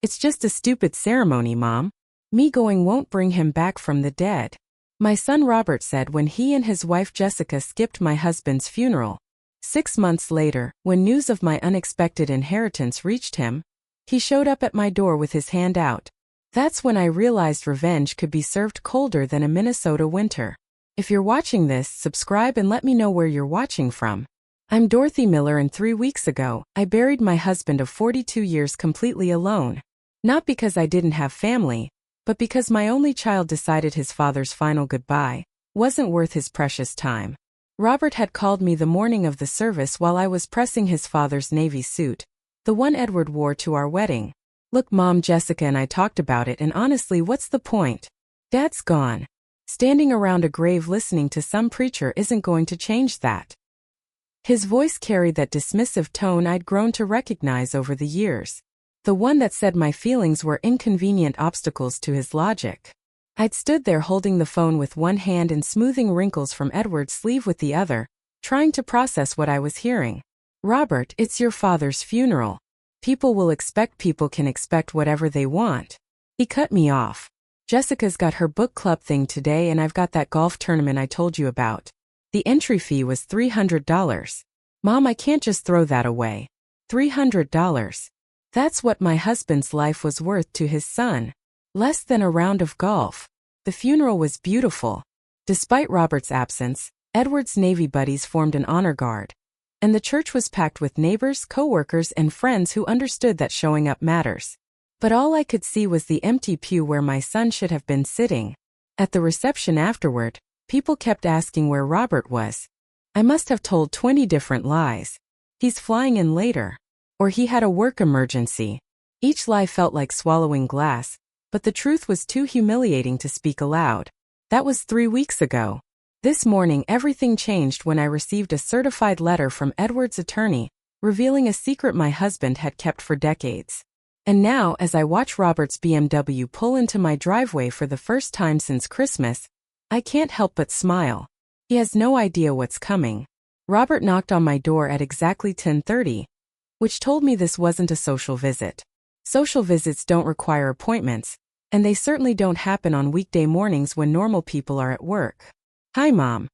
It's just a stupid ceremony, Mom. Me going won't bring him back from the dead. My son Robert said when he and his wife Jessica skipped my husband's funeral. 6 months later, when news of my unexpected inheritance reached him, he showed up at my door with his hand out. That's when I realized revenge could be served colder than a Minnesota winter. If you're watching this, subscribe and let me know where you're watching from. I'm Dorothy Miller, and 3 weeks ago, I buried my husband of 42 years completely alone. Not because I didn't have family, but because my only child decided his father's final goodbye wasn't worth his precious time. Robert had called me the morning of the service while I was pressing his father's Navy suit, the one Edward wore to our wedding. Look, Mom, Jessica and I talked about it, and honestly, what's the point? Dad's gone. Standing around a grave listening to some preacher isn't going to change that. His voice carried that dismissive tone I'd grown to recognize over the years. The one that said my feelings were inconvenient obstacles to his logic. I'd stood there holding the phone with one hand and smoothing wrinkles from Edward's sleeve with the other, trying to process what I was hearing. Robert, it's your father's funeral. People can expect whatever they want. He cut me off. Jessica's got her book club thing today, and I've got that golf tournament I told you about. The entry fee was $300. Mom, I can't just throw that away. $300. That's what my husband's life was worth to his son. Less than a round of golf. The funeral was beautiful. Despite Robert's absence, Edward's Navy buddies formed an honor guard. And the church was packed with neighbors, co-workers, and friends who understood that showing up matters. But all I could see was the empty pew where my son should have been sitting. At the reception afterward, people kept asking where Robert was. I must have told 20 different lies. He's flying in later. Or he had a work emergency. Each lie felt like swallowing glass, but the truth was too humiliating to speak aloud. That was 3 weeks ago. This morning everything changed when I received a certified letter from Edward's attorney, revealing a secret my husband had kept for decades. And now, as I watch Robert's BMW pull into my driveway for the first time since Christmas, I can't help but smile. He has no idea what's coming. Robert knocked on my door at exactly 10:30. Which told me this wasn't a social visit. Social visits don't require appointments, and they certainly don't happen on weekday mornings when normal people are at work. Hi, Mom.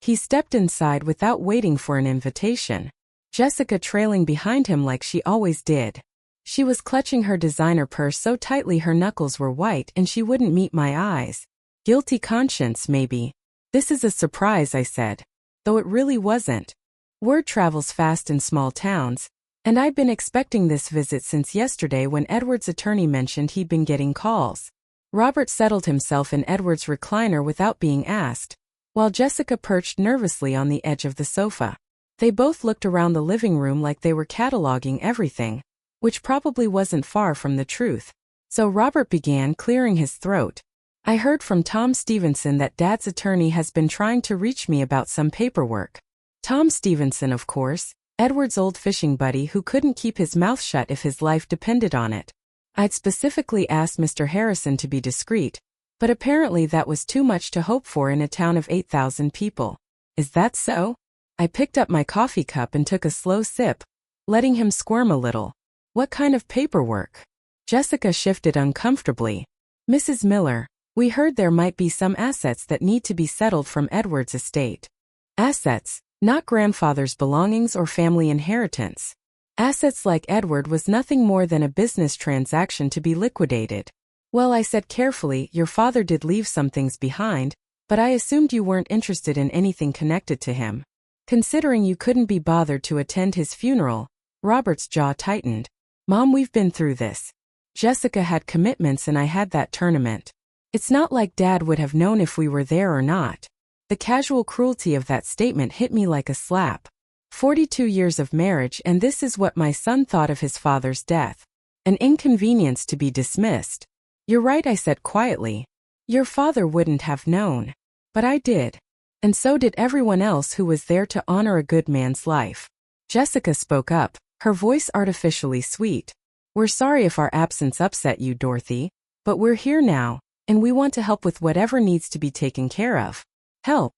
He stepped inside without waiting for an invitation, Jessica trailing behind him like she always did. She was clutching her designer purse so tightly her knuckles were white and she wouldn't meet my eyes. Guilty conscience, maybe. This is a surprise, I said. Though it really wasn't. Word travels fast in small towns. And I'd been expecting this visit since yesterday when Edward's attorney mentioned he'd been getting calls. Robert settled himself in Edward's recliner without being asked, while Jessica perched nervously on the edge of the sofa. They both looked around the living room like they were cataloging everything, which probably wasn't far from the truth. So Robert began, clearing his throat. I heard from Tom Stevenson that Dad's attorney has been trying to reach me about some paperwork. Tom Stevenson, of course. Edward's old fishing buddy who couldn't keep his mouth shut if his life depended on it. I'd specifically asked Mr. Harrison to be discreet, but apparently that was too much to hope for in a town of 8,000 people. Is that so? I picked up my coffee cup and took a slow sip, letting him squirm a little. What kind of paperwork? Jessica shifted uncomfortably. Mrs. Miller, we heard there might be some assets that need to be settled from Edward's estate. Assets? Not grandfather's belongings or family inheritance. Assets like Edward was nothing more than a business transaction to be liquidated. Well, I said carefully, your father did leave some things behind, but I assumed you weren't interested in anything connected to him. Considering you couldn't be bothered to attend his funeral, Robert's jaw tightened. Mom, we've been through this. Jessica had commitments and I had that tournament. It's not like Dad would have known if we were there or not. The casual cruelty of that statement hit me like a slap. 42 years of marriage, and this is what my son thought of his father's death. An inconvenience to be dismissed. You're right, I said quietly. Your father wouldn't have known. But I did. And so did everyone else who was there to honor a good man's life. Jessica spoke up, her voice artificially sweet. We're sorry if our absence upset you, Dorothy, but we're here now, and we want to help with whatever needs to be taken care of. Help.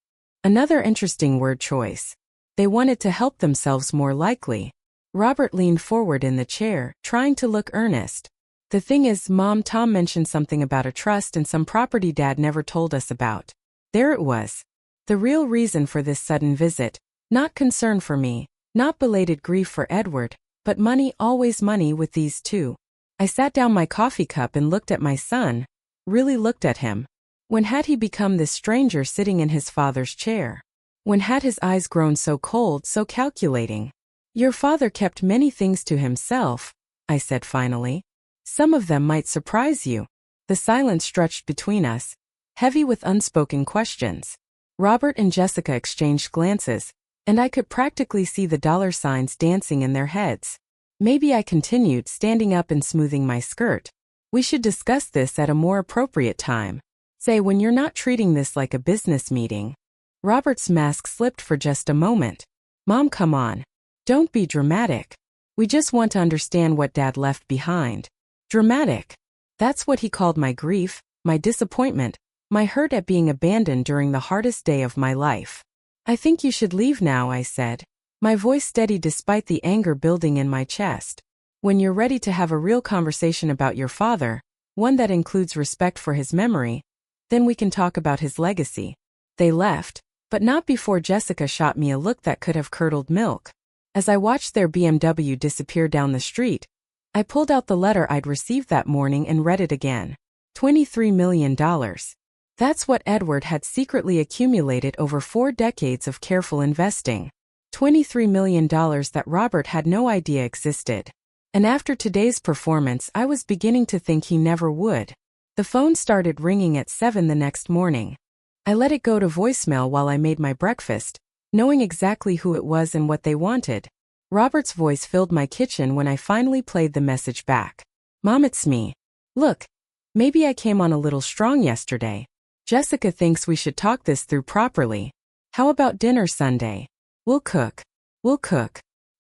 Another interesting word choice. They wanted to help themselves more likely. Robert leaned forward in the chair, trying to look earnest. The thing is, Mom, Tom mentioned something about a trust and some property Dad never told us about. There it was. The real reason for this sudden visit, not concern for me, not belated grief for Edward, but money, always money with these two. I sat down my coffee cup and looked at my son, really looked at him. When had he become this stranger sitting in his father's chair? When had his eyes grown so cold, so calculating? Your father kept many things to himself, I said finally. Some of them might surprise you. The silence stretched between us, heavy with unspoken questions. Robert and Jessica exchanged glances, and I could practically see the dollar signs dancing in their heads. Maybe, I continued, standing up and smoothing my skirt. We should discuss this at a more appropriate time. Say, when you're not treating this like a business meeting. Robert's mask slipped for just a moment. Mom, come on. Don't be dramatic. We just want to understand what Dad left behind. Dramatic. That's what he called my grief, my disappointment, my hurt at being abandoned during the hardest day of my life. I think you should leave now, I said, my voice steady despite the anger building in my chest. When you're ready to have a real conversation about your father, one that includes respect for his memory, then we can talk about his legacy. They left, but not before Jessica shot me a look that could have curdled milk. As I watched their BMW disappear down the street, I pulled out the letter I'd received that morning and read it again. $23 million. That's what Edward had secretly accumulated over 4 decades of careful investing. $23 million that Robert had no idea existed. And after today's performance, I was beginning to think he never would. The phone started ringing at 7 the next morning. I let it go to voicemail while I made my breakfast, knowing exactly who it was and what they wanted. Robert's voice filled my kitchen when I finally played the message back. Mom, it's me. Look, maybe I came on a little strong yesterday. Jessica thinks we should talk this through properly. How about dinner Sunday? We'll cook.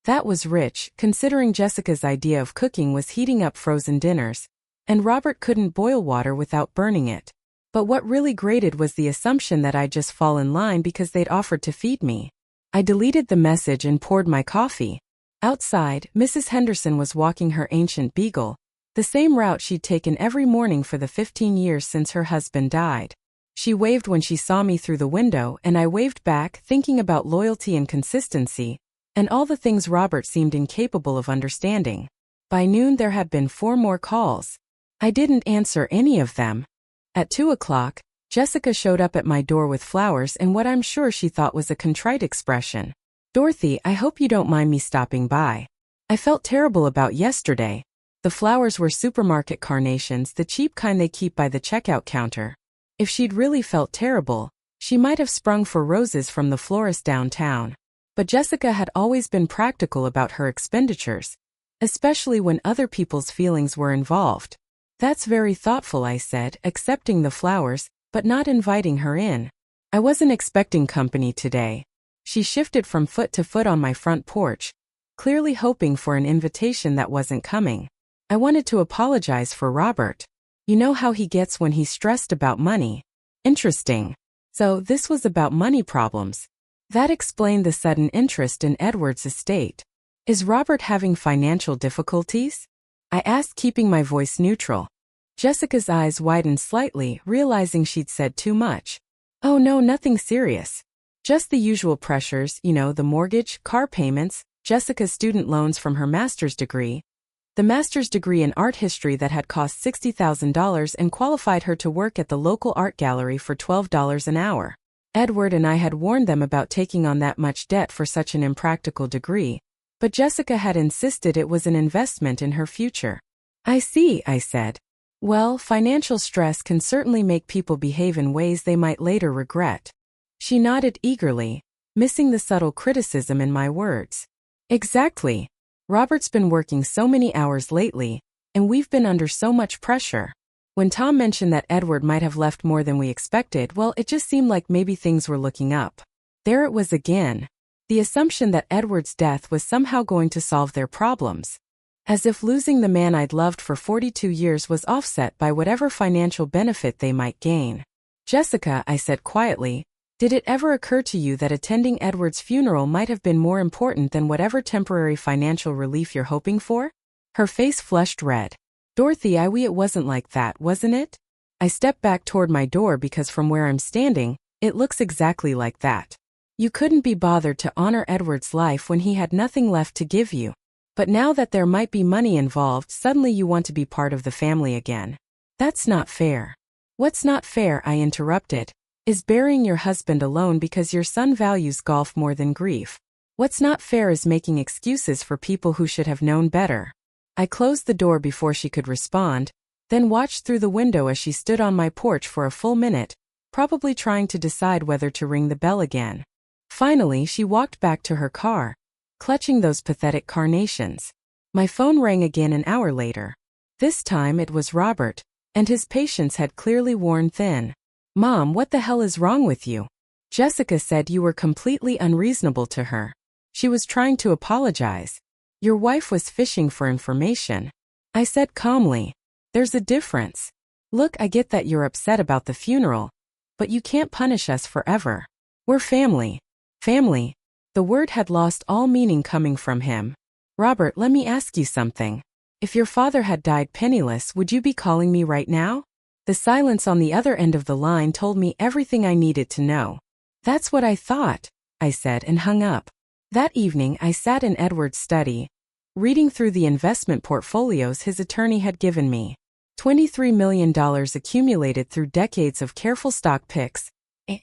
That was rich, considering Jessica's idea of cooking was heating up frozen dinners, and Robert couldn't boil water without burning it. But what really grated was the assumption that I'd just fall in line because they'd offered to feed me. I deleted the message and poured my coffee. Outside, Mrs. Henderson was walking her ancient beagle, the same route she'd taken every morning for the 15 years since her husband died. She waved when she saw me through the window, and I waved back, thinking about loyalty and consistency, and all the things Robert seemed incapable of understanding. By noon there had been 4 more calls. I didn't answer any of them. At 2 o'clock, Jessica showed up at my door with flowers and what I'm sure she thought was a contrite expression. Dorothy, I hope you don't mind me stopping by. I felt terrible about yesterday. The flowers were supermarket carnations, the cheap kind they keep by the checkout counter. If she'd really felt terrible, she might have sprung for roses from the florist downtown. But Jessica had always been practical about her expenditures, especially when other people's feelings were involved. That's very thoughtful, I said, accepting the flowers, but not inviting her in. I wasn't expecting company today. She shifted from foot to foot on my front porch, clearly hoping for an invitation that wasn't coming. I wanted to apologize for Robert. You know how he gets when he's stressed about money. Interesting. So this was about money problems. That explained the sudden interest in Edward's estate. Is Robert having financial difficulties? I asked, keeping my voice neutral. Jessica's eyes widened slightly, realizing she'd said too much. Oh no, nothing serious. Just the usual pressures, the mortgage, car payments, Jessica's student loans from her master's degree. The master's degree in art history that had cost $60,000 and qualified her to work at the local art gallery for $12 an hour. Edward and I had warned them about taking on that much debt for such an impractical degree, but Jessica had insisted it was an investment in her future. I see, I said. Well, financial stress can certainly make people behave in ways they might later regret. She nodded eagerly, missing the subtle criticism in my words. Exactly. Robert's been working so many hours lately, and we've been under so much pressure. When Tom mentioned that Edward might have left more than we expected, well, it just seemed like maybe things were looking up. There it was again. The assumption that Edward's death was somehow going to solve their problems. As if losing the man I'd loved for 42 years was offset by whatever financial benefit they might gain. Jessica, I said quietly, did it ever occur to you that attending Edward's funeral might have been more important than whatever temporary financial relief you're hoping for? Her face flushed red. Dorothy, it wasn't like that, wasn't it? I stepped back toward my door because from where I'm standing, it looks exactly like that. You couldn't be bothered to honor Edward's life when he had nothing left to give you. But now that there might be money involved, suddenly you want to be part of the family again. That's not fair. What's not fair, I interrupted, is burying your husband alone because your son values golf more than grief. What's not fair is making excuses for people who should have known better. I closed the door before she could respond, then watched through the window as she stood on my porch for a full minute, probably trying to decide whether to ring the bell again. Finally, she walked back to her car, clutching those pathetic carnations. My phone rang again an hour later. This time it was Robert, and his patience had clearly worn thin. Mom, what the hell is wrong with you? Jessica said you were completely unreasonable to her. She was trying to apologize. Your wife was fishing for information. I said calmly. There's a difference. Look, I get that you're upset about the funeral, but you can't punish us forever. We're family. Family. The word had lost all meaning coming from him. Robert, let me ask you something. If your father had died penniless, would you be calling me right now? The silence on the other end of the line told me everything I needed to know. That's what I thought, I said and hung up. That evening I sat in Edward's study, reading through the investment portfolios his attorney had given me. $23 million accumulated through decades of careful stock picks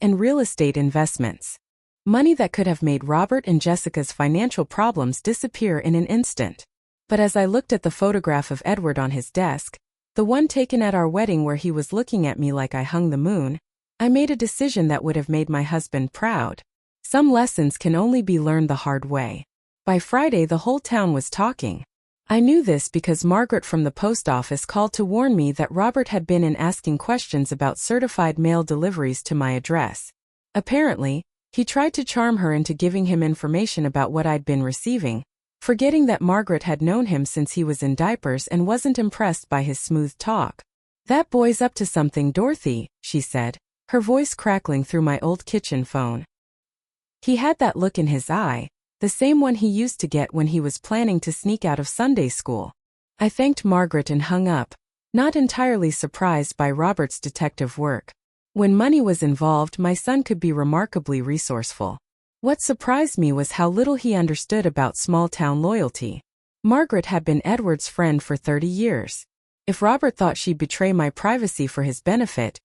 and real estate investments. Money that could have made Robert and Jessica's financial problems disappear in an instant. But as I looked at the photograph of Edward on his desk, the one taken at our wedding where he was looking at me like I hung the moon, I made a decision that would have made my husband proud. Some lessons can only be learned the hard way. By Friday, the whole town was talking. I knew this because Margaret from the post office called to warn me that Robert had been in asking questions about certified mail deliveries to my address. Apparently, he tried to charm her into giving him information about what I'd been receiving, forgetting that Margaret had known him since he was in diapers and wasn't impressed by his smooth talk. That boy's up to something, Dorothy, she said, her voice crackling through my old kitchen phone. He had that look in his eye, the same one he used to get when he was planning to sneak out of Sunday school. I thanked Margaret and hung up, not entirely surprised by Robert's detective work. When money was involved, my son could be remarkably resourceful. What surprised me was how little he understood about small-town loyalty. Margaret had been Edward's friend for 30 years. If Robert thought she'd betray my privacy for his benefit,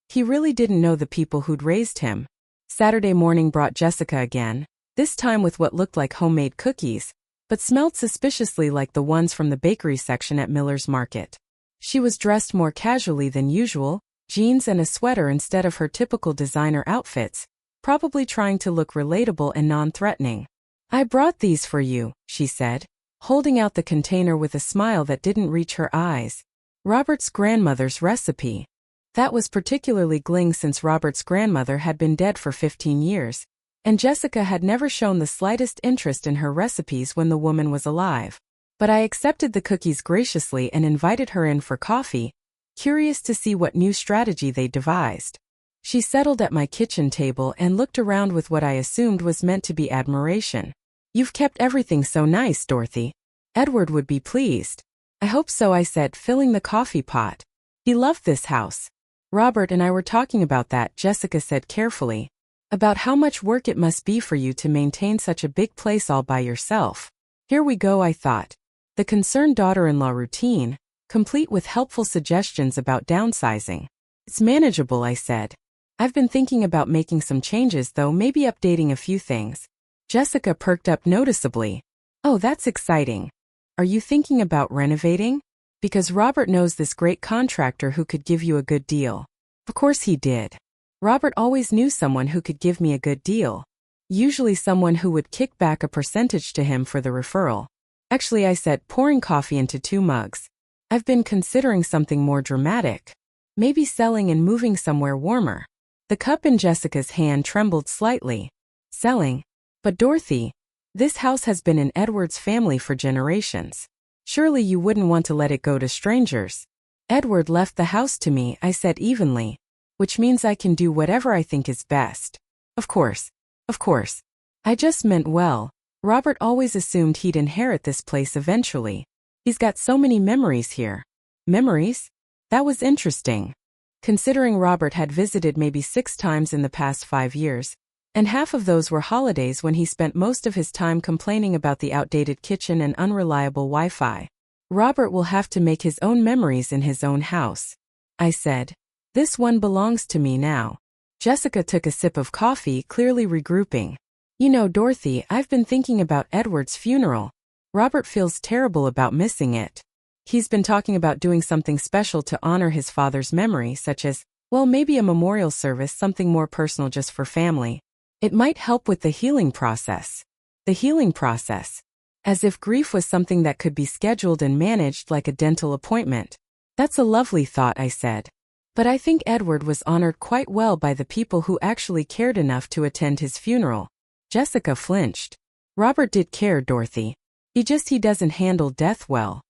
he really didn't know the people who'd raised him. Saturday morning brought Jessica again, this time with what looked like homemade cookies, but smelled suspiciously like the ones from the bakery section at Miller's Market. She was dressed more casually than usual, jeans and a sweater instead of her typical designer outfits, probably trying to look relatable and non-threatening. I brought these for you, she said, holding out the container with a smile that didn't reach her eyes. Robert's grandmother's recipe. That was particularly gling since Robert's grandmother had been dead for 15 years, and Jessica had never shown the slightest interest in her recipes when the woman was alive. But I accepted the cookies graciously and invited her in for coffee, curious to see what new strategy they devised. She settled at my kitchen table and looked around with what I assumed was meant to be admiration. You've kept everything so nice, Dorothy. Edward would be pleased. I hope so, I said, filling the coffee pot. He loved this house. Robert and I were talking about that, Jessica said carefully. About how much work it must be for you to maintain such a big place all by yourself. Here we go, I thought. The concerned daughter-in-law routine, complete with helpful suggestions about downsizing. It's manageable, I said. I've been thinking about making some changes though, maybe updating a few things. Jessica perked up noticeably. Oh, that's exciting. Are you thinking about renovating? Because Robert knows this great contractor who could give you a good deal. Of course he did. Robert always knew someone who could give me a good deal. Usually someone who would kick back a percentage to him for the referral. Actually, I said, pouring coffee into 2 mugs. I've been considering something more dramatic. Maybe selling and moving somewhere warmer. The cup in Jessica's hand trembled slightly. Selling? But Dorothy, this house has been in Edward's family for generations. Surely you wouldn't want to let it go to strangers. Edward left the house to me, I said evenly. Which means I can do whatever I think is best. Of course. Of course. I just meant well. Robert always assumed he'd inherit this place eventually. He's got so many memories here. Memories? That was interesting. Considering Robert had visited maybe 6 times in the past 5 years, and half of those were holidays when he spent most of his time complaining about the outdated kitchen and unreliable Wi-Fi. Robert will have to make his own memories in his own house, I said. This one belongs to me now. Jessica took a sip of coffee, clearly regrouping. You know, Dorothy, I've been thinking about Edward's funeral. Robert feels terrible about missing it. He's been talking about doing something special to honor his father's memory, such as, well, maybe a memorial service, something more personal just for family. It might help with the healing process. The healing process. As if grief was something that could be scheduled and managed like a dental appointment. That's a lovely thought, I said. But I think Edward was honored quite well by the people who actually cared enough to attend his funeral. Jessica flinched. Robert did care, Dorothy. He doesn't handle death well.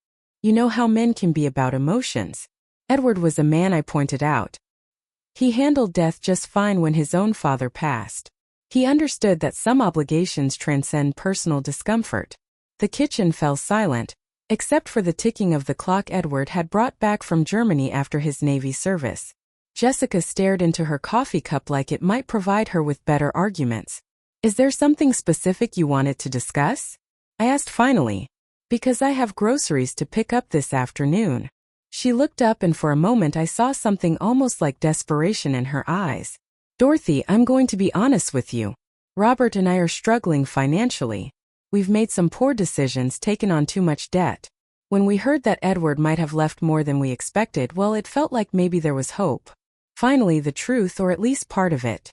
You know how men can be about emotions. Edward was a man, I pointed out. He handled death just fine when his own father passed. He understood that some obligations transcend personal discomfort. The kitchen fell silent, except for the ticking of the clock Edward had brought back from Germany after his Navy service. Jessica stared into her coffee cup like it might provide her with better arguments. Is there something specific you wanted to discuss? I asked finally. Because I have groceries to pick up this afternoon. She looked up and for a moment I saw something almost like desperation in her eyes. Dorothy, I'm going to be honest with you. Robert and I are struggling financially. We've made some poor decisions, taken on too much debt. When we heard that Edward might have left more than we expected, well, it felt like maybe there was hope. Finally, the truth, or at least part of it.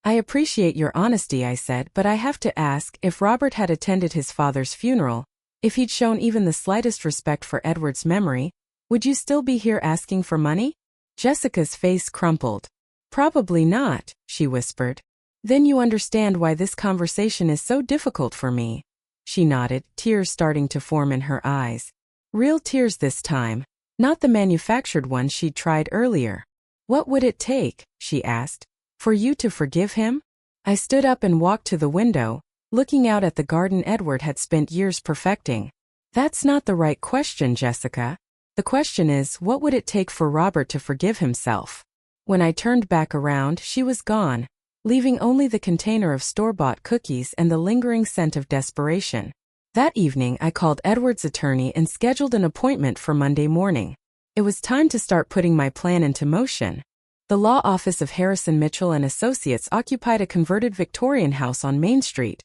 I appreciate your honesty, I said, but I have to ask, if Robert had attended his father's funeral, if he'd shown even the slightest respect for Edward's memory, would you still be here asking for money? Jessica's face crumpled. Probably not, she whispered. Then you understand why this conversation is so difficult for me. She nodded, tears starting to form in her eyes. Real tears this time, not the manufactured ones she'd tried earlier. What would it take, she asked, for you to forgive him? I stood up and walked to the window, looking out at the garden Edward had spent years perfecting. That's not the right question, Jessica. The question is, what would it take for Robert to forgive himself? When I turned back around, she was gone, leaving only the container of store-bought cookies and the lingering scent of desperation. That evening, I called Edward's attorney and scheduled an appointment for Monday morning. It was time to start putting my plan into motion. The law office of Harrison Mitchell and Associates occupied a converted Victorian house on Main Street,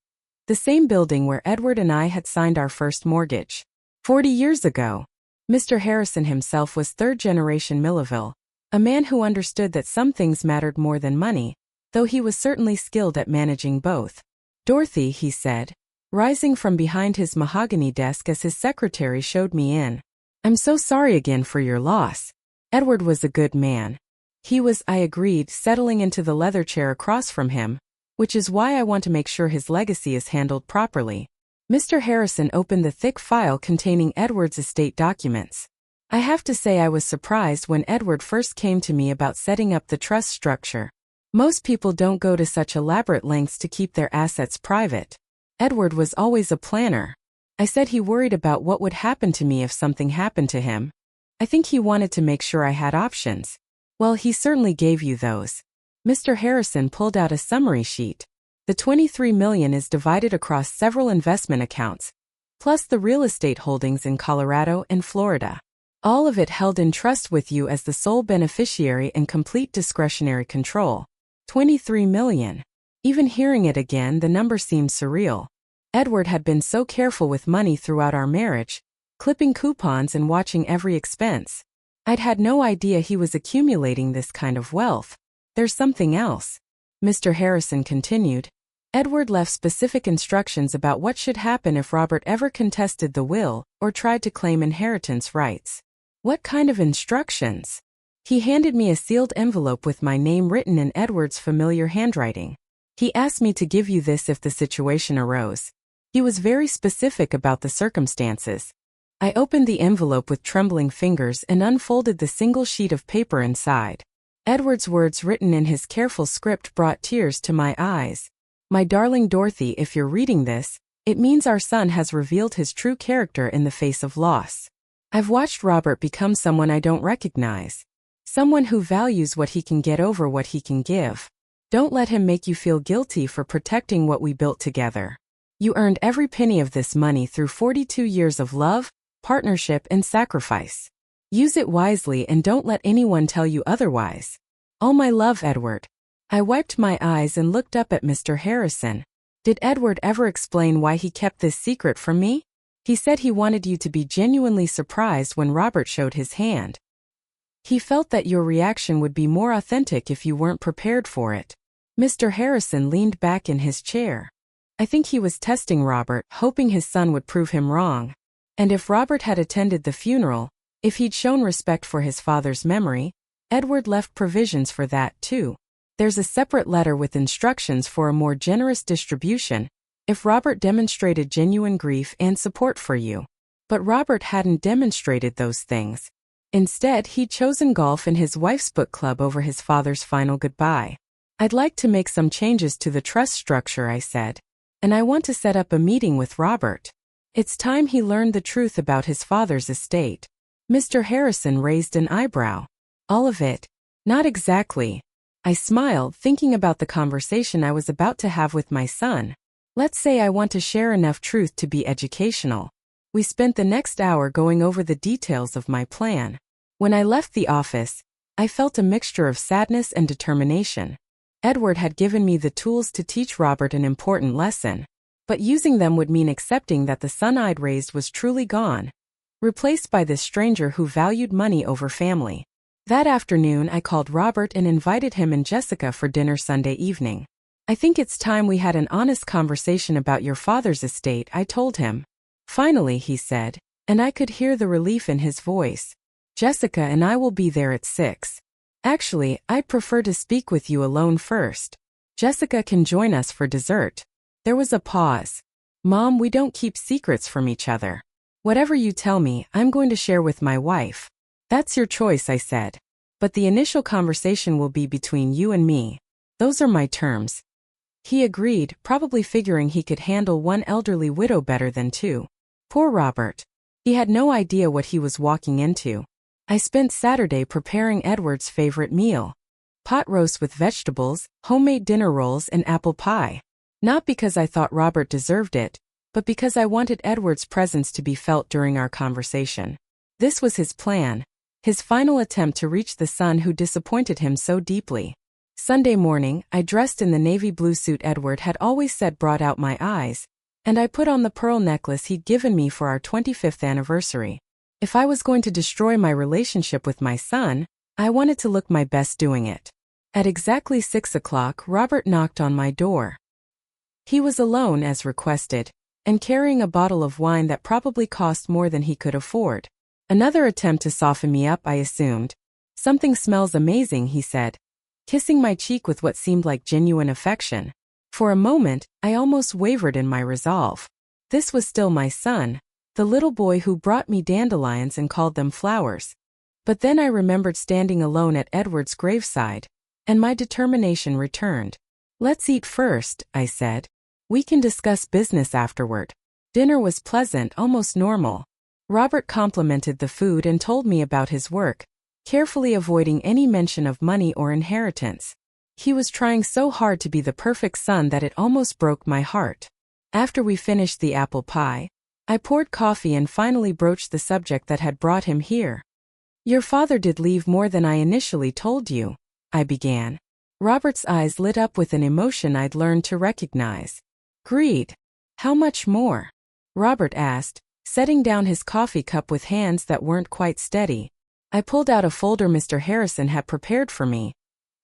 the same building where Edward and I had signed our first mortgage. 40 years ago. Mr. Harrison himself was third-generation Millaville, a man who understood that some things mattered more than money, though he was certainly skilled at managing both. Dorothy, he said, rising from behind his mahogany desk as his secretary showed me in. I'm so sorry again for your loss. Edward was a good man. He was, I agreed, settling into the leather chair across from him, which is why I want to make sure his legacy is handled properly. Mr. Harrison opened the thick file containing Edward's estate documents. I have to say I was surprised when Edward first came to me about setting up the trust structure. Most people don't go to such elaborate lengths to keep their assets private. Edward was always a planner. I said he worried about what would happen to me if something happened to him. I think he wanted to make sure I had options. Well, he certainly gave you those. Mr. Harrison pulled out a summary sheet. The $23 million is divided across several investment accounts, plus the real estate holdings in Colorado and Florida. All of it held in trust with you as the sole beneficiary and complete discretionary control. $23 million. Even hearing it again, the number seemed surreal. Edward had been so careful with money throughout our marriage, clipping coupons and watching every expense. I'd had no idea he was accumulating this kind of wealth. There's something else. Mr. Harrison continued. Edward left specific instructions about what should happen if Robert ever contested the will or tried to claim inheritance rights. What kind of instructions? He handed me a sealed envelope with my name written in Edward's familiar handwriting. He asked me to give you this if the situation arose. He was very specific about the circumstances. I opened the envelope with trembling fingers and unfolded the single sheet of paper inside. Edward's words written in his careful script brought tears to my eyes. My darling Dorothy, if you're reading this, it means our son has revealed his true character in the face of loss. I've watched Robert become someone I don't recognize. Someone who values what he can get over what he can give. Don't let him make you feel guilty for protecting what we built together. You earned every penny of this money through 42 years of love, partnership, and sacrifice. Use it wisely and don't let anyone tell you otherwise. All my love, Edward. I wiped my eyes and looked up at Mr. Harrison. Did Edward ever explain why he kept this secret from me? He said he wanted you to be genuinely surprised when Robert showed his hand. He felt that your reaction would be more authentic if you weren't prepared for it. Mr. Harrison leaned back in his chair. I think he was testing Robert, hoping his son would prove him wrong. And if Robert had attended the funeral, if he'd shown respect for his father's memory, Edward left provisions for that too. There's a separate letter with instructions for a more generous distribution, if Robert demonstrated genuine grief and support for you. But Robert hadn't demonstrated those things. Instead, he'd chosen golf and his wife's book club over his father's final goodbye. I'd like to make some changes to the trust structure, I said. And I want to set up a meeting with Robert. It's time he learned the truth about his father's estate. Mr. Harrison raised an eyebrow. All of it? Not exactly. I smiled, thinking about the conversation I was about to have with my son. Let's say I want to share enough truth to be educational. We spent the next hour going over the details of my plan. When I left the office, I felt a mixture of sadness and determination. Edward had given me the tools to teach Robert an important lesson, but using them would mean accepting that the son I'd raised was truly gone, replaced by this stranger who valued money over family. That afternoon, I called Robert and invited him and Jessica for dinner Sunday evening. I think it's time we had an honest conversation about your father's estate, I told him. Finally, he said, and I could hear the relief in his voice. Jessica and I will be there at 6. Actually, I'd prefer to speak with you alone first. Jessica can join us for dessert. There was a pause. Mom, we don't keep secrets from each other. Whatever you tell me, I'm going to share with my wife. That's your choice, I said. But the initial conversation will be between you and me. Those are my terms. He agreed, probably figuring he could handle one elderly widow better than two. Poor Robert. He had no idea what he was walking into. I spent Saturday preparing Edward's favorite meal. Pot roast with vegetables, homemade dinner rolls, and apple pie. Not because I thought Robert deserved it, but because I wanted Edward's presence to be felt during our conversation. This was his plan, his final attempt to reach the son who disappointed him so deeply. Sunday morning, I dressed in the navy blue suit Edward had always said brought out my eyes, and I put on the pearl necklace he'd given me for our 25th anniversary. If I was going to destroy my relationship with my son, I wanted to look my best doing it. At exactly 6 o'clock, Robert knocked on my door. He was alone as requested, and carrying a bottle of wine that probably cost more than he could afford. Another attempt to soften me up, I assumed. Something smells amazing, he said, kissing my cheek with what seemed like genuine affection. For a moment, I almost wavered in my resolve. This was still my son, the little boy who brought me dandelions and called them flowers. But then I remembered standing alone at Edward's graveside, and my determination returned. Let's eat first, I said. We can discuss business afterward. Dinner was pleasant, almost normal. Robert complimented the food and told me about his work, carefully avoiding any mention of money or inheritance. He was trying so hard to be the perfect son that it almost broke my heart. After we finished the apple pie, I poured coffee and finally broached the subject that had brought him here. Your father did leave more than I initially told you, I began. Robert's eyes lit up with an emotion I'd learned to recognize. Greed. How much more? Robert asked, setting down his coffee cup with hands that weren't quite steady. I pulled out a folder Mr. Harrison had prepared for me,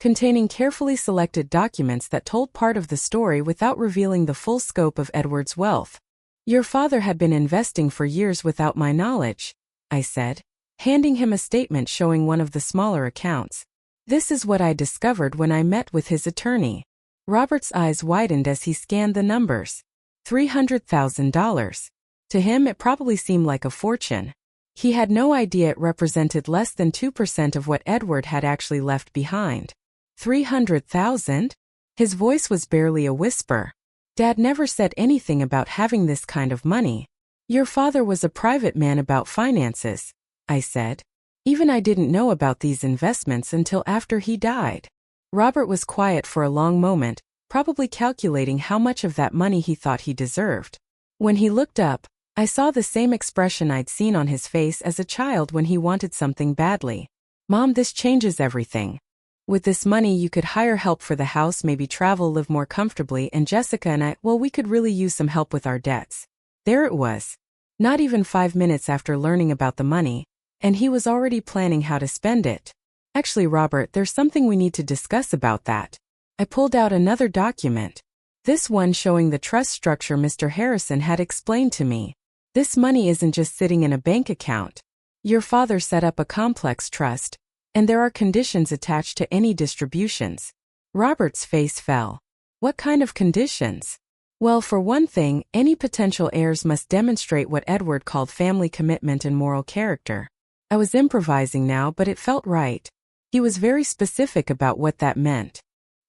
containing carefully selected documents that told part of the story without revealing the full scope of Edward's wealth. Your father had been investing for years without my knowledge, I said, handing him a statement showing one of the smaller accounts. This is what I discovered when I met with his attorney. Robert's eyes widened as he scanned the numbers. $300,000. To him it probably seemed like a fortune. He had no idea it represented less than 2% of what Edward had actually left behind. 300,000? His voice was barely a whisper. Dad never said anything about having this kind of money. Your father was a private man about finances, I said. Even I didn't know about these investments until after he died. Robert was quiet for a long moment, probably calculating how much of that money he thought he deserved. When he looked up, I saw the same expression I'd seen on his face as a child when he wanted something badly. Mom, this changes everything. With this money you could hire help for the house, maybe travel, live more comfortably, and Jessica and I, well, we could really use some help with our debts. There it was. Not even 5 minutes after learning about the money, and he was already planning how to spend it. Actually, Robert, there's something we need to discuss about that. I pulled out another document. This one showing the trust structure Mr. Harrison had explained to me. This money isn't just sitting in a bank account. Your father set up a complex trust, and there are conditions attached to any distributions. Robert's face fell. What kind of conditions? Well, for one thing, any potential heirs must demonstrate what Edward called family commitment and moral character. I was improvising now, but it felt right. He was very specific about what that meant.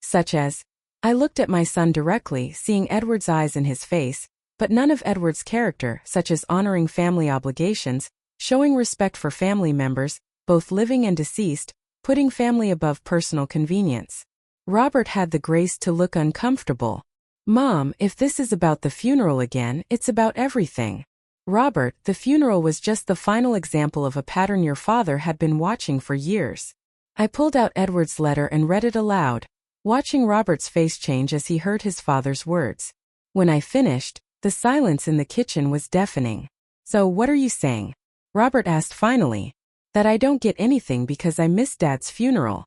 Such as, I looked at my son directly, seeing Edward's eyes in his face, but none of Edward's character, such as honoring family obligations, showing respect for family members, both living and deceased, putting family above personal convenience. Robert had the grace to look uncomfortable. Mom, if this is about the funeral again, it's about everything. Robert, the funeral was just the final example of a pattern your father had been watching for years. I pulled out Edward's letter and read it aloud, watching Robert's face change as he heard his father's words. When I finished, the silence in the kitchen was deafening. So what are you saying? Robert asked finally. That I don't get anything because I missed Dad's funeral.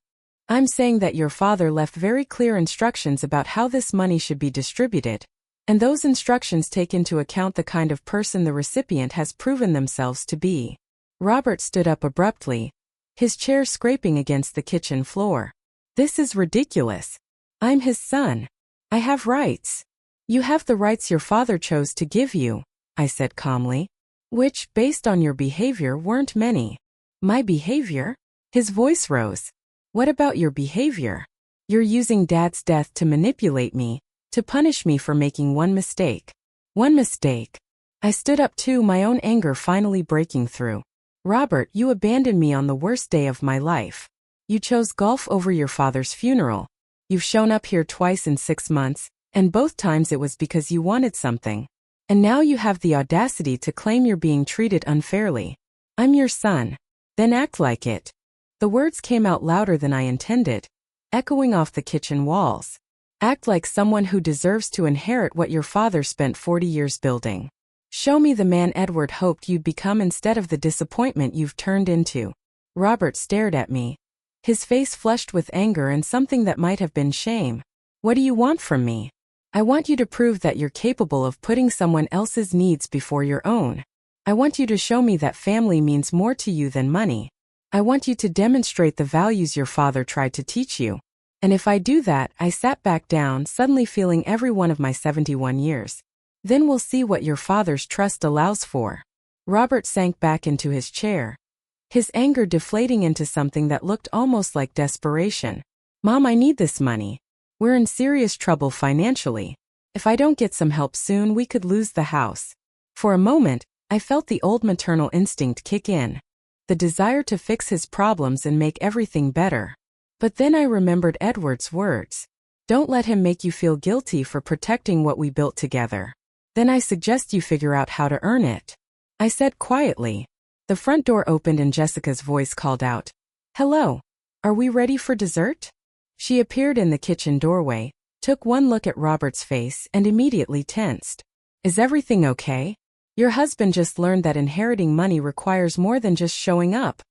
I'm saying that your father left very clear instructions about how this money should be distributed, and those instructions take into account the kind of person the recipient has proven themselves to be. Robert stood up abruptly, his chair scraping against the kitchen floor. This is ridiculous. I'm his son. I have rights. You have the rights your father chose to give you, I said calmly, which, based on your behavior, weren't many. My behavior? His voice rose. What about your behavior? You're using Dad's death to manipulate me, to punish me for making one mistake. One mistake. I stood up too, my own anger finally breaking through. Robert, you abandoned me on the worst day of my life. You chose golf over your father's funeral. You've shown up here twice in 6 months, and both times it was because you wanted something. And now you have the audacity to claim you're being treated unfairly. I'm your son. Then act like it. The words came out louder than I intended, echoing off the kitchen walls. Act like someone who deserves to inherit what your father spent 40 years building. Show me the man Edward hoped you'd become instead of the disappointment you've turned into. Robert stared at me, his face flushed with anger and something that might have been shame. What do you want from me? I want you to prove that you're capable of putting someone else's needs before your own. I want you to show me that family means more to you than money. I want you to demonstrate the values your father tried to teach you. And if I do that, I sat back down, suddenly feeling every one of my 71 years. Then we'll see what your father's trust allows for. Robert sank back into his chair, his anger deflating into something that looked almost like desperation. Mom, I need this money. We're in serious trouble financially. If I don't get some help soon, we could lose the house. For a moment, I felt the old maternal instinct kick in, the desire to fix his problems and make everything better. But then I remembered Edward's words. Don't let him make you feel guilty for protecting what we built together. Then I suggest you figure out how to earn it, I said quietly. The front door opened and Jessica's voice called out, "Hello. Are we ready for dessert?" She appeared in the kitchen doorway, took one look at Robert's face and immediately tensed. Is everything okay? Your husband just learned that inheriting money requires more than just showing up,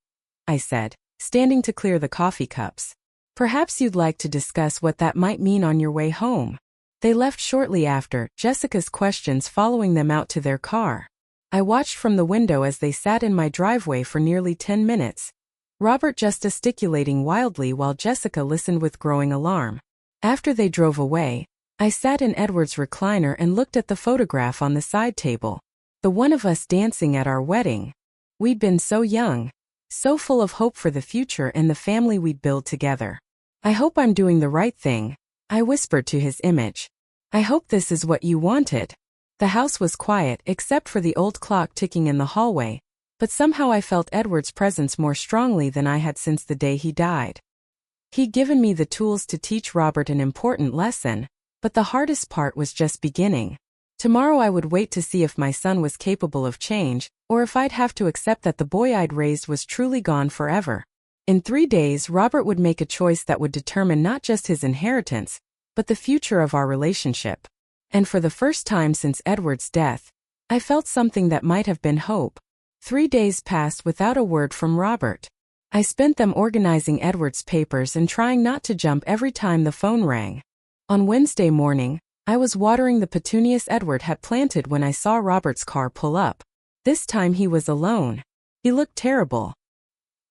I said, standing to clear the coffee cups. Perhaps you'd like to discuss what that might mean on your way home. They left shortly after, Jessica's questions following them out to their car. I watched from the window as they sat in my driveway for nearly 10 minutes, Robert gesticulating wildly while Jessica listened with growing alarm. After they drove away, I sat in Edward's recliner and looked at the photograph on the side table. The one of us dancing at our wedding. We'd been so young, so full of hope for the future and the family we'd build together. I hope I'm doing the right thing, I whispered to his image. I hope this is what you wanted. The house was quiet except for the old clock ticking in the hallway, but somehow I felt Edward's presence more strongly than I had since the day he died. He'd given me the tools to teach Robert an important lesson, but the hardest part was just beginning. Tomorrow I would wait to see if my son was capable of change, or if I'd have to accept that the boy I'd raised was truly gone forever. In 3 days, Robert would make a choice that would determine not just his inheritance, but the future of our relationship. And for the first time since Edward's death, I felt something that might have been hope. 3 days passed without a word from Robert. I spent them organizing Edward's papers and trying not to jump every time the phone rang. On Wednesday morning, I was watering the petunias Edward had planted when I saw Robert's car pull up. This time he was alone. He looked terrible.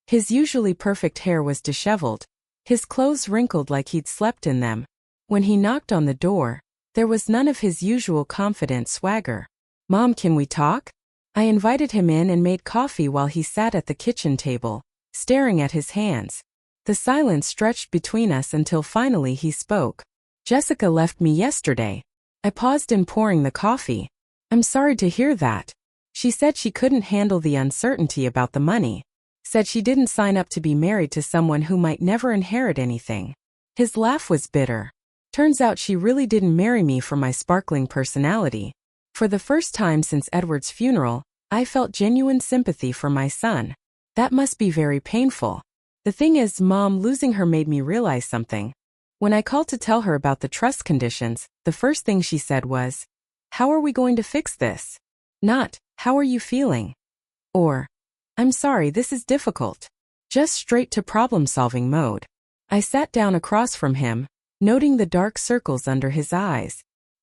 His usually perfect hair was disheveled, his clothes wrinkled like he'd slept in them. When he knocked on the door, there was none of his usual confident swagger. "Mom, can we talk?" I invited him in and made coffee while he sat at the kitchen table, staring at his hands. The silence stretched between us until finally he spoke. "Jessica left me yesterday." I paused in pouring the coffee. "I'm sorry to hear that. She said she couldn't handle the uncertainty about the money. Said she didn't sign up to be married to someone who might never inherit anything." His laugh was bitter. "Turns out she really didn't marry me for my sparkling personality." For the first time since Edward's funeral, I felt genuine sympathy for my son. That must be very painful. The thing is, Mom, losing her made me realize something. When I called to tell her about the trust conditions, the first thing she said was, "How are we going to fix this?" Not, "How are you feeling?" Or, "I'm sorry, this is difficult." Just straight to problem-solving mode. I sat down across from him, noting the dark circles under his eyes.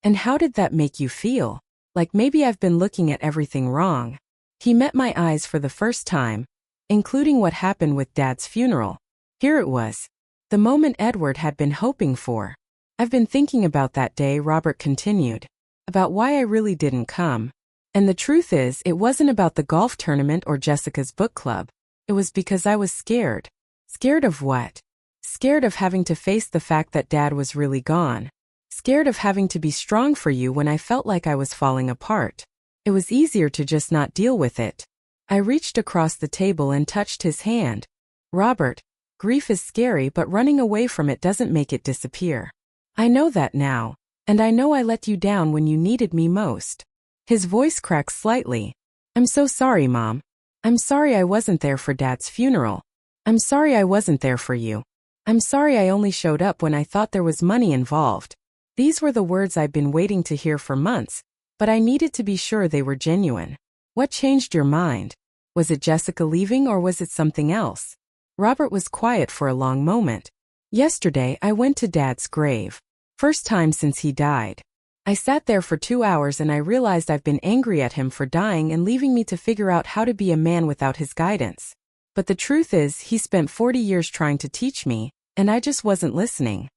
"And how did that make you feel? Like maybe I've been looking at everything wrong." He met my eyes for the first time, including what happened with Dad's funeral. Here it was. The moment Edward had been hoping for. "I've been thinking about that day," Robert continued. "About why I really didn't come. And the truth is, it wasn't about the golf tournament or Jessica's book club. It was because I was scared." Scared of what? Scared of having to face the fact that Dad was really gone. Scared of having to be strong for you when I felt like I was falling apart. It was easier to just not deal with it. I reached across the table and touched his hand. "Robert, grief is scary, but running away from it doesn't make it disappear. I know that now, and I know I let you down when you needed me most." His voice cracked slightly. "I'm so sorry, Mom. I'm sorry I wasn't there for Dad's funeral. I'm sorry I wasn't there for you. I'm sorry I only showed up when I thought there was money involved." These were the words I'd been waiting to hear for months, but I needed to be sure they were genuine. "What changed your mind? Was it Jessica leaving or was it something else?" Robert was quiet for a long moment. "Yesterday I went to Dad's grave. First time since he died. I sat there for 2 hours and I realized I've been angry at him for dying and leaving me to figure out how to be a man without his guidance. But the truth is, he spent 40 years trying to teach me, and I just wasn't listening."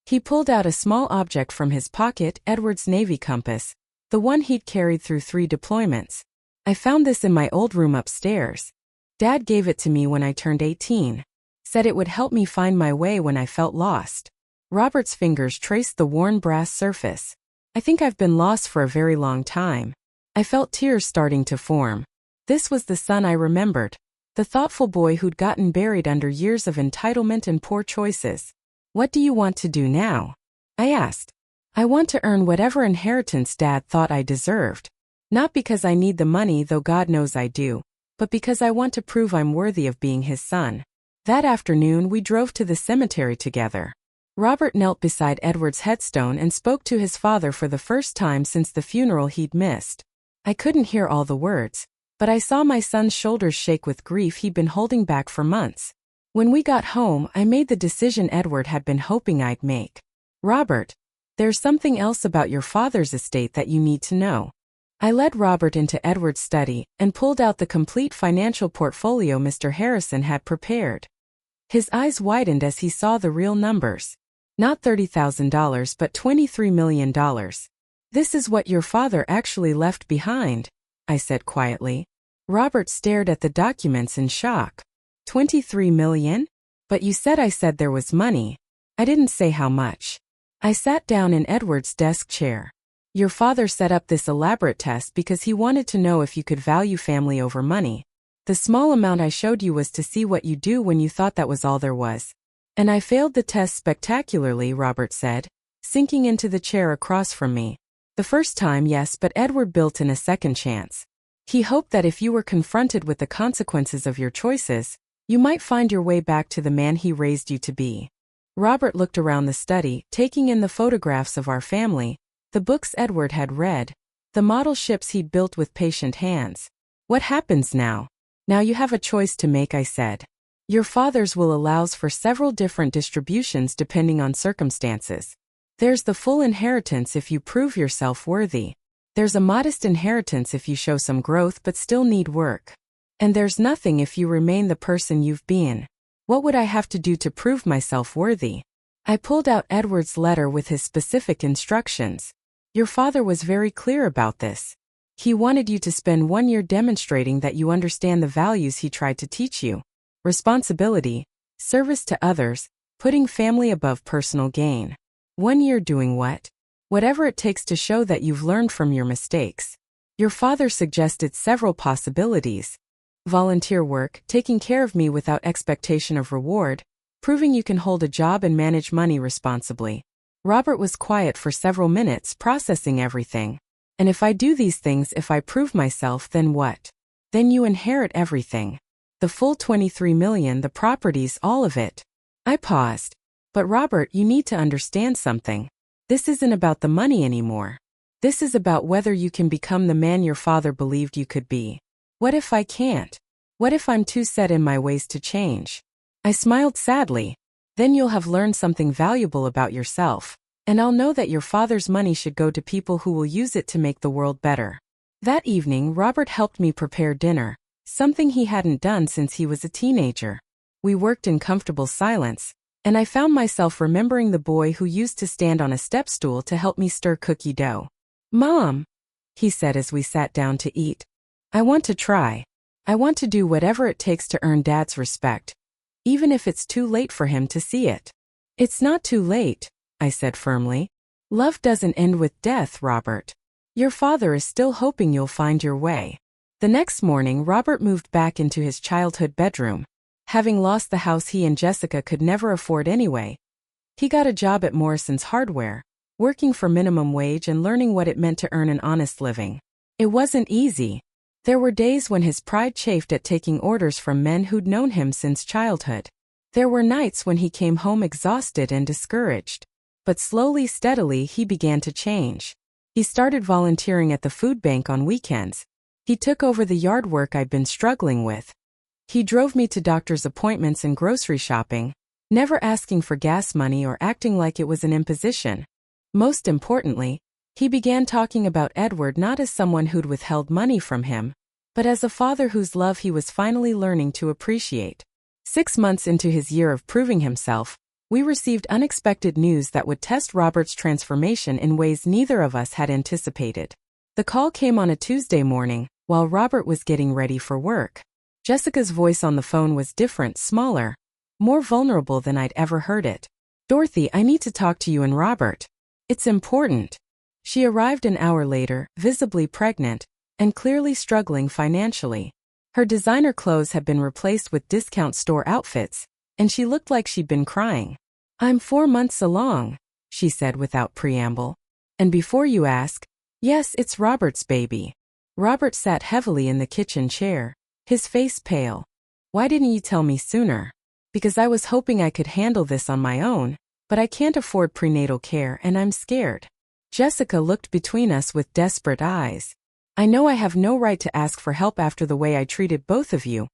He pulled out a small object from his pocket, Edward's Navy compass, the one he'd carried through 3 deployments. "I found this in my old room upstairs. Dad gave it to me when I turned 18. Said it would help me find my way when I felt lost." Robert's fingers traced the worn brass surface. "I think I've been lost for a very long time." I felt tears starting to form. This was the son I remembered. The thoughtful boy who'd gotten buried under years of entitlement and poor choices. "What do you want to do now?" I asked. "I want to earn whatever inheritance Dad thought I deserved. Not because I need the money, though God knows I do, but because I want to prove I'm worthy of being his son." That afternoon we drove to the cemetery together. Robert knelt beside Edward's headstone and spoke to his father for the first time since the funeral he'd missed. I couldn't hear all the words, but I saw my son's shoulders shake with grief he'd been holding back for months. When we got home, I made the decision Edward had been hoping I'd make. "Robert, there's something else about your father's estate that you need to know." I led Robert into Edward's study and pulled out the complete financial portfolio Mr. Harrison had prepared. His eyes widened as he saw the real numbers. Not $30,000 but $23 million. "This is what your father actually left behind," I said quietly. Robert stared at the documents in shock. $23 million? But you said I said there was money. I didn't say how much. I sat down in Edward's desk chair. "Your father set up this elaborate test because he wanted to know if you could value family over money, The small amount I showed you was to see what you do when you thought that was all there was. And I failed the test spectacularly, Robert said, sinking into the chair across from me. The first time, yes, but Edward built in a second chance. He hoped that if you were confronted with the consequences of your choices, you might find your way back to the man he raised you to be. Robert looked around the study, taking in the photographs of our family, the books Edward had read, the model ships he'd built with patient hands. What happens now? Now you have a choice to make, I said. Your father's will allows for several different distributions depending on circumstances. There's the full inheritance if you prove yourself worthy. There's a modest inheritance if you show some growth but still need work. And there's nothing if you remain the person you've been. What would I have to do to prove myself worthy? I pulled out Edward's letter with his specific instructions. Your father was very clear about this. He wanted you to spend 1 year demonstrating that you understand the values he tried to teach you. Responsibility, service to others, putting family above personal gain. 1 year doing what? Whatever it takes to show that you've learned from your mistakes. Your father suggested several possibilities. Volunteer work, taking care of me without expectation of reward, proving you can hold a job and manage money responsibly. Robert was quiet for several minutes, processing everything. And if I do these things, if I prove myself, then what? Then you inherit everything. The full 23 million, the properties, all of it. I paused. But Robert, you need to understand something. This isn't about the money anymore. This is about whether you can become the man your father believed you could be. What if I can't? What if I'm too set in my ways to change? I smiled sadly. Then you'll have learned something valuable about yourself, and I'll know that your father's money should go to people who will use it to make the world better. That evening, Robert helped me prepare dinner, something he hadn't done since he was a teenager. We worked in comfortable silence, and I found myself remembering the boy who used to stand on a step stool to help me stir cookie dough. Mom, he said as we sat down to eat. I want to try. I want to do whatever it takes to earn Dad's respect, even if it's too late for him to see it. It's not too late, I said firmly. Love doesn't end with death, Robert. Your father is still hoping you'll find your way. The next morning, Robert moved back into his childhood bedroom. Having lost the house he and Jessica could never afford anyway, he got a job at Morrison's Hardware, working for minimum wage and learning what it meant to earn an honest living. It wasn't easy. There were days when his pride chafed at taking orders from men who'd known him since childhood. There were nights when he came home exhausted and discouraged. But slowly, steadily, he began to change. He started volunteering at the food bank on weekends. He took over the yard work I'd been struggling with. He drove me to doctor's appointments and grocery shopping, never asking for gas money or acting like it was an imposition. Most importantly, he began talking about Edward not as someone who'd withheld money from him, but as a father whose love he was finally learning to appreciate. 6 months into his year of proving himself, we received unexpected news that would test Robert's transformation in ways neither of us had anticipated. The call came on a Tuesday morning, while Robert was getting ready for work. Jessica's voice on the phone was different, smaller, more vulnerable than I'd ever heard it. Dorothy, I need to talk to you and Robert. It's important. She arrived an hour later, visibly pregnant, and clearly struggling financially. Her designer clothes had been replaced with discount store outfits, and she looked like she'd been crying. I'm 4 months along, she said without preamble. And before you ask, yes, it's Robert's baby. Robert sat heavily in the kitchen chair, his face pale. Why didn't you tell me sooner? Because I was hoping I could handle this on my own, but I can't afford prenatal care and I'm scared. Jessica looked between us with desperate eyes. I know I have no right to ask for help after the way I treated both of you,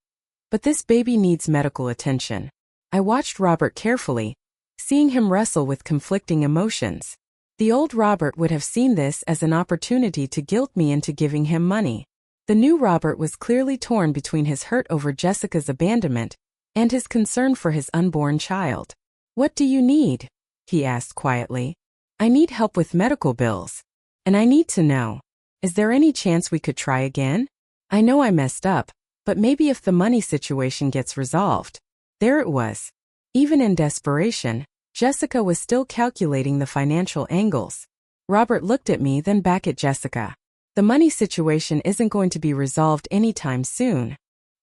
but this baby needs medical attention. I watched Robert carefully, seeing him wrestle with conflicting emotions. The old Robert would have seen this as an opportunity to guilt me into giving him money. The new Robert was clearly torn between his hurt over Jessica's abandonment and his concern for his unborn child. What do you need? He asked quietly. I need help with medical bills. And I need to know, is there any chance we could try again? I know I messed up, but maybe if the money situation gets resolved. There it was. Even in desperation, Jessica was still calculating the financial angles. Robert looked at me, then back at Jessica. The money situation isn't going to be resolved anytime soon.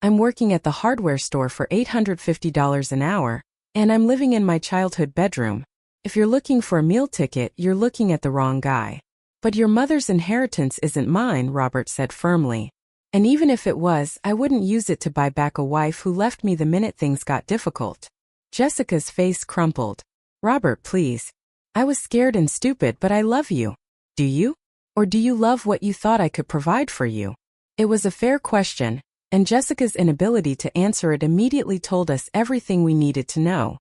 I'm working at the hardware store for $850 an hour, and I'm living in my childhood bedroom. If you're looking for a meal ticket, you're looking at the wrong guy. But your mother's inheritance isn't mine, Robert said firmly. And even if it was, I wouldn't use it to buy back a wife who left me the minute things got difficult. Jessica's face crumpled. Robert, please. I was scared and stupid, but I love you. Do you? Or do you love what you thought I could provide for you? It was a fair question, and Jessica's inability to answer it immediately told us everything we needed to know.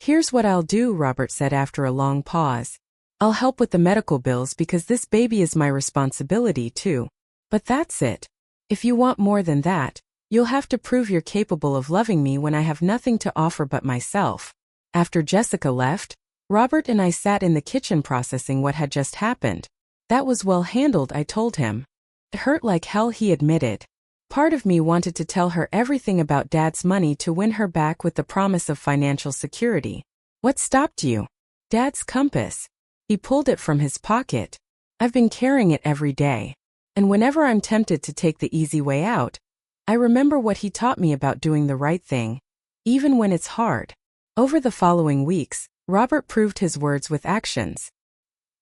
Here's what I'll do, Robert said after a long pause. I'll help with the medical bills because this baby is my responsibility too. But that's it. If you want more than that, you'll have to prove you're capable of loving me when I have nothing to offer but myself. After Jessica left, Robert and I sat in the kitchen processing what had just happened. That was well handled, I told him. It hurt like hell, he admitted. Part of me wanted to tell her everything about Dad's money to win her back with the promise of financial security. What stopped you? Dad's compass. He pulled it from his pocket. I've been carrying it every day. And whenever I'm tempted to take the easy way out, I remember what he taught me about doing the right thing, even when it's hard. Over the following weeks, Robert proved his words with actions.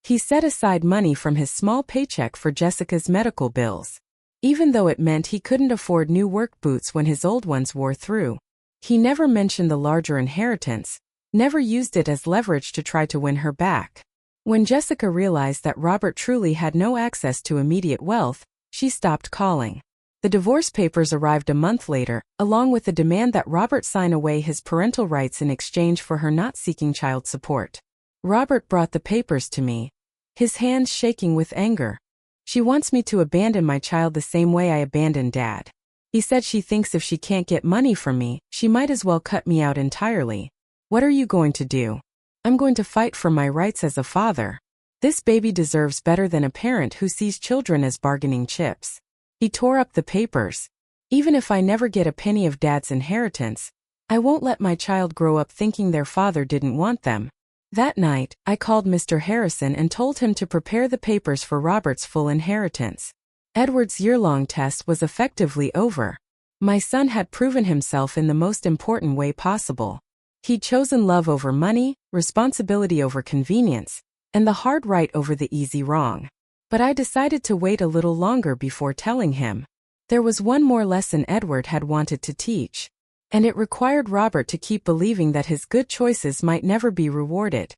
He set aside money from his small paycheck for Jessica's medical bills. Even though it meant he couldn't afford new work boots when his old ones wore through. He never mentioned the larger inheritance, never used it as leverage to try to win her back. When Jessica realized that Robert truly had no access to immediate wealth, she stopped calling. The divorce papers arrived a month later, along with the demand that Robert sign away his parental rights in exchange for her not seeking child support. Robert brought the papers to me, his hands shaking with anger. She wants me to abandon my child the same way I abandoned Dad. He said she thinks if she can't get money from me, she might as well cut me out entirely. What are you going to do? I'm going to fight for my rights as a father. This baby deserves better than a parent who sees children as bargaining chips. He tore up the papers. Even if I never get a penny of Dad's inheritance, I won't let my child grow up thinking their father didn't want them. That night, I called Mr. Harrison and told him to prepare the papers for Robert's full inheritance. Edward's year-long test was effectively over. My son had proven himself in the most important way possible. He'd chosen love over money, responsibility over convenience, and the hard right over the easy wrong. But I decided to wait a little longer before telling him. There was one more lesson Edward had wanted to teach. And it required Robert to keep believing that his good choices might never be rewarded.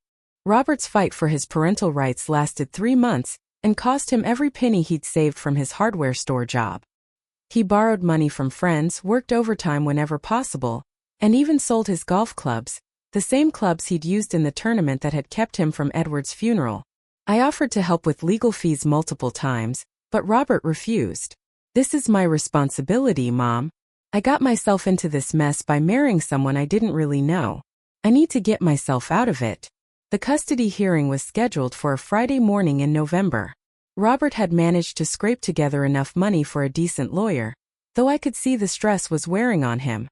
Robert's fight for his parental rights lasted 3 months and cost him every penny he'd saved from his hardware store job. He borrowed money from friends, worked overtime whenever possible, and even sold his golf clubs, the same clubs he'd used in the tournament that had kept him from Edward's funeral. I offered to help with legal fees multiple times, but Robert refused. This is my responsibility, Mom. I got myself into this mess by marrying someone I didn't really know. I need to get myself out of it. The custody hearing was scheduled for a Friday morning in November. Robert had managed to scrape together enough money for a decent lawyer, though I could see the stress was wearing on him.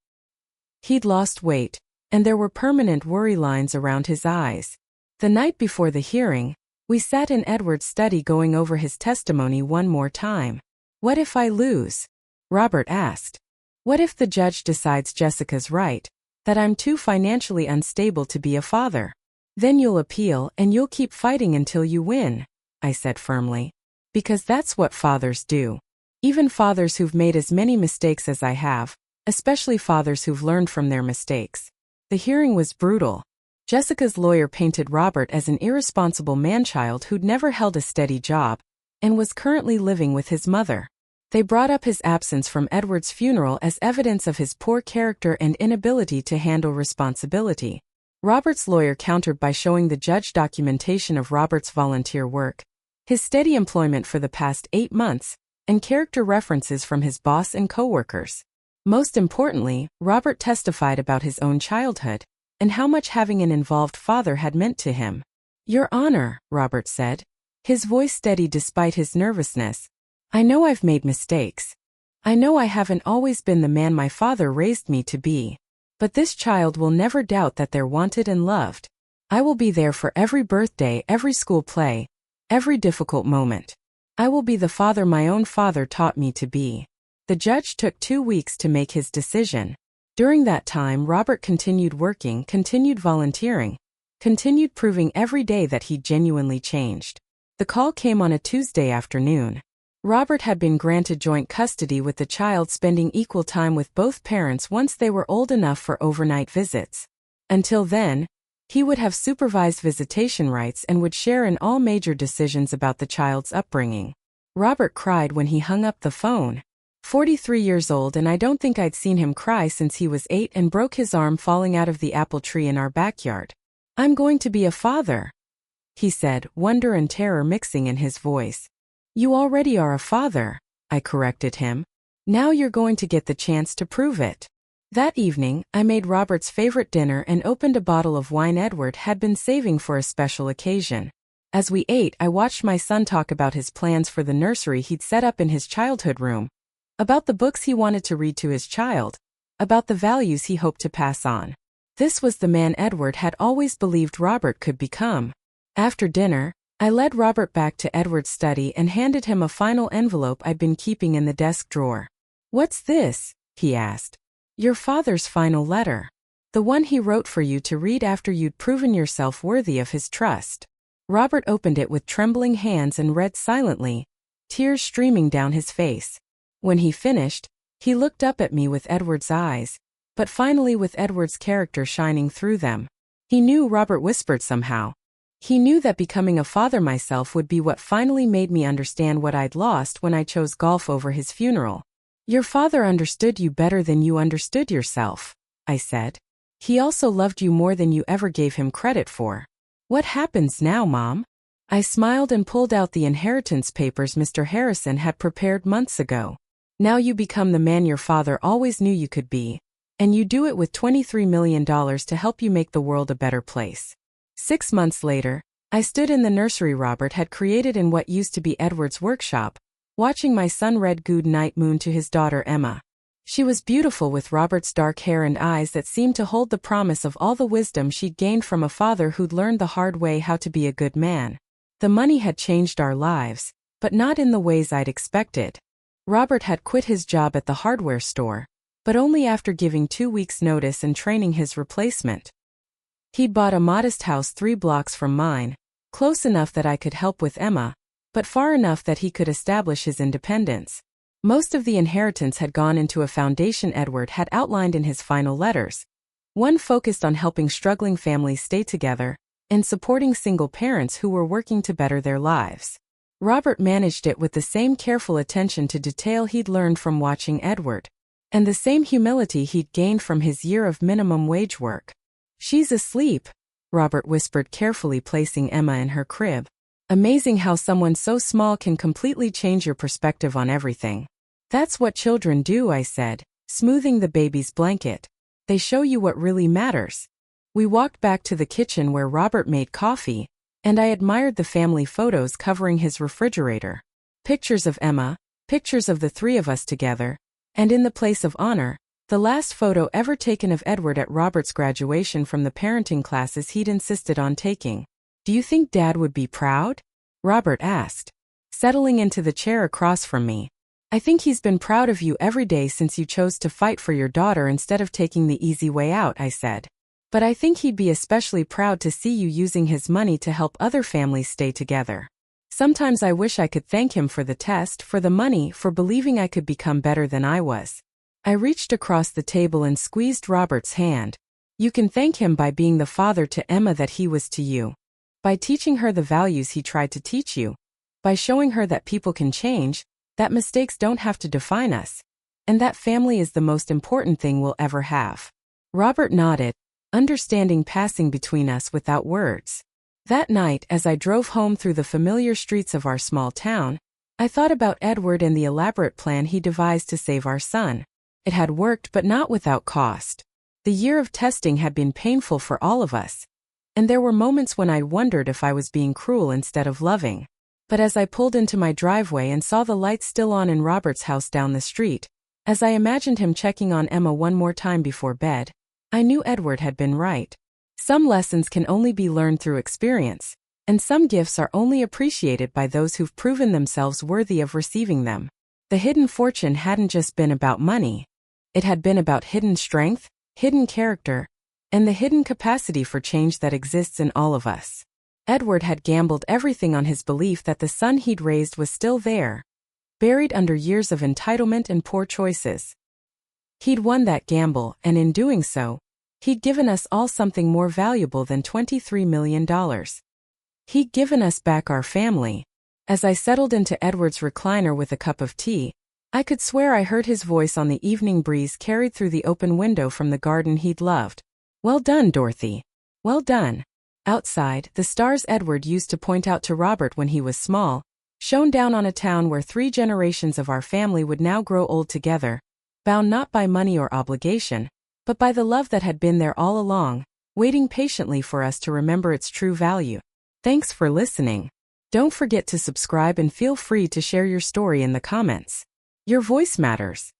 He'd lost weight, and there were permanent worry lines around his eyes. The night before the hearing, we sat in Edward's study going over his testimony one more time. What if I lose? Robert asked. What if the judge decides Jessica's right, that I'm too financially unstable to be a father? Then you'll appeal and you'll keep fighting until you win, I said firmly. Because that's what fathers do. Even fathers who've made as many mistakes as I have, especially fathers who've learned from their mistakes. The hearing was brutal. Jessica's lawyer painted Robert as an irresponsible man-child who'd never held a steady job and was currently living with his mother. They brought up his absence from Edward's funeral as evidence of his poor character and inability to handle responsibility. Robert's lawyer countered by showing the judge documentation of Robert's volunteer work, his steady employment for the past 8 months, and character references from his boss and coworkers. Most importantly, Robert testified about his own childhood and how much having an involved father had meant to him. Your Honor, Robert said, his voice steady despite his nervousness. I know I've made mistakes. I know I haven't always been the man my father raised me to be. But this child will never doubt that they're wanted and loved. I will be there for every birthday, every school play, every difficult moment. I will be the father my own father taught me to be. The judge took 2 weeks to make his decision. During that time, Robert continued working, continued volunteering, continued proving every day that he genuinely changed. The call came on a Tuesday afternoon. Robert had been granted joint custody with the child, spending equal time with both parents once they were old enough for overnight visits. Until then, he would have supervised visitation rights and would share in all major decisions about the child's upbringing. Robert cried when he hung up the phone. 43 years old, and I don't think I'd seen him cry since he was 8 and broke his arm falling out of the apple tree in our backyard. "I'm going to be a father," he said, wonder and terror mixing in his voice. "You already are a father," I corrected him. "Now you're going to get the chance to prove it." That evening, I made Robert's favorite dinner and opened a bottle of wine Edward had been saving for a special occasion. As we ate, I watched my son talk about his plans for the nursery he'd set up in his childhood room, about the books he wanted to read to his child, about the values he hoped to pass on. This was the man Edward had always believed Robert could become. After dinner, I led Robert back to Edward's study and handed him a final envelope I'd been keeping in the desk drawer. "What's this?" he asked. "Your father's final letter. The one he wrote for you to read after you'd proven yourself worthy of his trust." Robert opened it with trembling hands and read silently, tears streaming down his face. When he finished, he looked up at me with Edward's eyes, but finally with Edward's character shining through them. He knew, Robert whispered somehow. He knew that becoming a father myself would be what finally made me understand what I'd lost when I chose golf over his funeral. "Your father understood you better than you understood yourself," I said. "He also loved you more than you ever gave him credit for." "What happens now, Mom?" I smiled and pulled out the inheritance papers Mr. Harrison had prepared months ago. "Now you become the man your father always knew you could be, and you do it with $23 million to help you make the world a better place." 6 months later, I stood in the nursery Robert had created in what used to be Edward's workshop, watching my son read Good Night Moon to his daughter Emma. She was beautiful with Robert's dark hair and eyes that seemed to hold the promise of all the wisdom she'd gained from a father who'd learned the hard way how to be a good man. The money had changed our lives, but not in the ways I'd expected. Robert had quit his job at the hardware store, but only after giving 2 weeks' notice and training his replacement. He'd bought a modest house 3 blocks from mine, close enough that I could help with Emma, but far enough that he could establish his independence. Most of the inheritance had gone into a foundation Edward had outlined in his final letters. One focused on helping struggling families stay together, and supporting single parents who were working to better their lives. Robert managed it with the same careful attention to detail he'd learned from watching Edward, and the same humility he'd gained from his year of minimum wage work. "She's asleep," Robert whispered, carefully placing Emma in her crib. "Amazing how someone so small can completely change your perspective on everything." "That's what children do," I said, smoothing the baby's blanket. "They show you what really matters." We walked back to the kitchen where Robert made coffee, and I admired the family photos covering his refrigerator. Pictures of Emma, pictures of the 3 of us together, and in the place of honor, the last photo ever taken of Edward at Robert's graduation from the parenting classes he'd insisted on taking. "Do you think Dad would be proud?" Robert asked, settling into the chair across from me. "I think he's been proud of you every day since you chose to fight for your daughter instead of taking the easy way out," I said. "But I think he'd be especially proud to see you using his money to help other families stay together. Sometimes I wish I could thank him for the test, for the money, for believing I could become better than I was." I reached across the table and squeezed Robert's hand. "You can thank him by being the father to Emma that he was to you. By teaching her the values he tried to teach you. By showing her that people can change, that mistakes don't have to define us, and that family is the most important thing we'll ever have." Robert nodded, understanding passing between us without words. That night, as I drove home through the familiar streets of our small town, I thought about Edward and the elaborate plan he devised to save our son. It had worked, but not without cost. The year of testing had been painful for all of us, and there were moments when I wondered if I was being cruel instead of loving. But as I pulled into my driveway and saw the lights still on in Robert's house down the street, as I imagined him checking on Emma one more time before bed, I knew Edward had been right. Some lessons can only be learned through experience, and some gifts are only appreciated by those who've proven themselves worthy of receiving them. The hidden fortune hadn't just been about money. It had been about hidden strength, hidden character, and the hidden capacity for change that exists in all of us. Edward had gambled everything on his belief that the son he'd raised was still there, buried under years of entitlement and poor choices. He'd won that gamble, and in doing so, he'd given us all something more valuable than $23 million. He'd given us back our family. As I settled into Edward's recliner with a cup of tea, I could swear I heard his voice on the evening breeze carried through the open window from the garden he'd loved. "Well done, Dorothy. Well done." Outside, the stars Edward used to point out to Robert when he was small shone down on a town where 3 generations of our family would now grow old together, bound not by money or obligation, but by the love that had been there all along, waiting patiently for us to remember its true value. Thanks for listening. Don't forget to subscribe and feel free to share your story in the comments. Your voice matters.